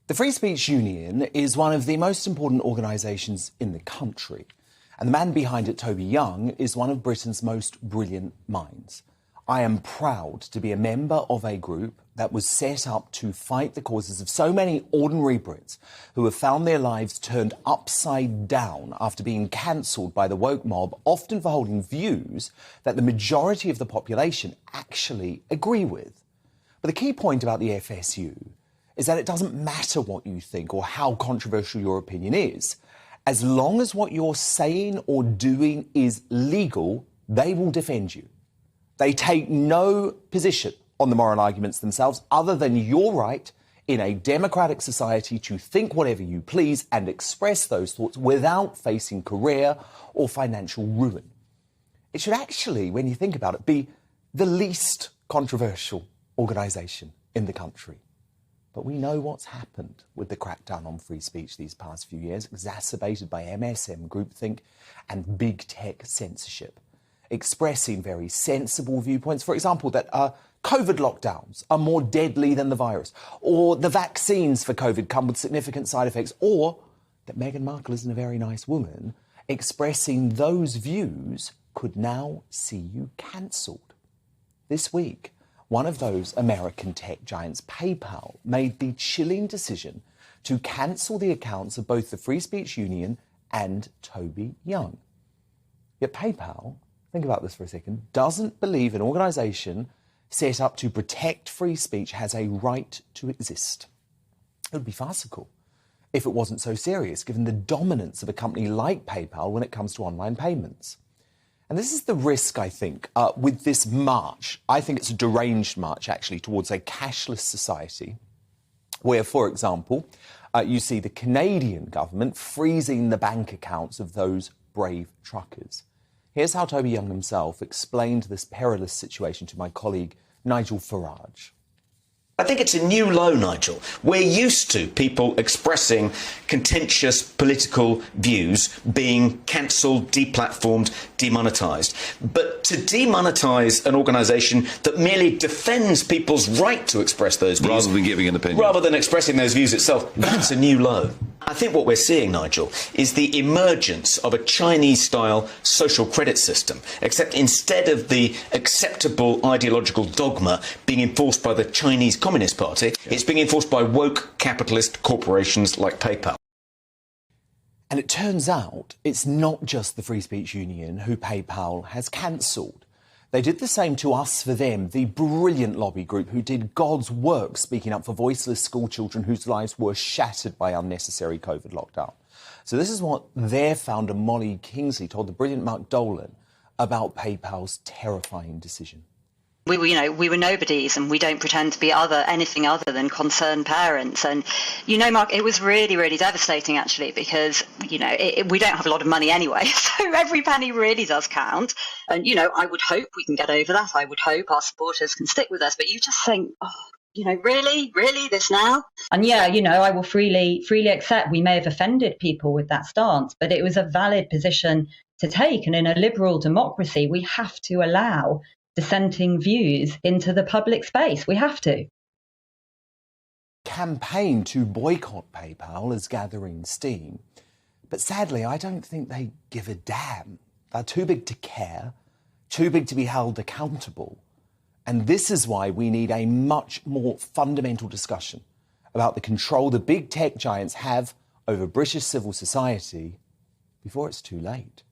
The Free Speech Union is one of the most important organisations in the country. And the man behind it, Toby Young, is one of Britain's most brilliant minds. I am proud to be a member of a group that was set up to fight the causes of so many ordinary Brits who have found their lives turned upside down after being cancelled by the woke mob, often for holding views that the majority of the population actually agree with. But the key point about the FSU is that it doesn't matter what you think or how controversial your opinion is. As long as what you're saying or doing is legal, they will defend you. They take no position on the moral arguments themselves other than your right in a democratic society to think whatever you please and express those thoughts without facing career or financial ruin. It should actually, when you think about it, be the least controversial organisation in the country. But we know what's happened with the crackdown on free speech these past few years, exacerbated by MSM groupthink and big tech censorship, expressing very sensible viewpoints. For example, that COVID lockdowns are more deadly than the virus, or the vaccines for COVID come with significant side effects, or that Meghan Markle isn't a very nice woman. Expressing those views could now see you cancelled. This week, one of those American tech giants, PayPal, made the chilling decision to cancel the accounts of both the Free Speech Union and Toby Young. Yet PayPal, think about this for a second, doesn't believe an organisation set up to protect free speech has a right to exist. It would be farcical if it wasn't so serious, given the dominance of a company like PayPal when it comes to online payments. And this is the risk, I think, with this march. I think it's a deranged march, actually, towards a cashless society where, for example, you see the Canadian government freezing the bank accounts of those brave truckers. Here's how Toby Young himself explained this perilous situation to my colleague Nigel Farage. I think it's a new low, Nigel. We're used to people expressing contentious political views being cancelled, deplatformed, demonetised. But to demonetise an organisation that merely defends people's right to express those views... Rather than giving an opinion. Rather than expressing those views itself, that's a new low. I think what we're seeing, Nigel, is the emergence of a Chinese-style social credit system, except instead of the acceptable ideological dogma being enforced by the Chinese Communist Party, it's being enforced by woke capitalist corporations like PayPal. And it turns out it's not just the Free Speech Union who PayPal has cancelled. They did the same to Us for Them, the brilliant lobby group who did God's work speaking up for voiceless school children whose lives were shattered by unnecessary COVID lockdown. So this is what their founder, Kingsley, told the brilliant Mark Dolan about PayPal's terrifying decision. We were nobodies, and we don't pretend to be anything other than concerned parents. And, Mark, it was really, really devastating, actually, because, we don't have a lot of money anyway. So every penny really does count. And, I would hope we can get over that. I would hope our supporters can stick with us. But you just think, really this now? And I will freely accept we may have offended people with that stance, but it was a valid position to take. And in a liberal democracy, we have to allow dissenting views into the public space. We have to. Campaign to boycott PayPal is gathering steam. But sadly, I don't think they give a damn. They're too big to care, too big to be held accountable. And this is why we need a much more fundamental discussion about the control the big tech giants have over British civil society before it's too late.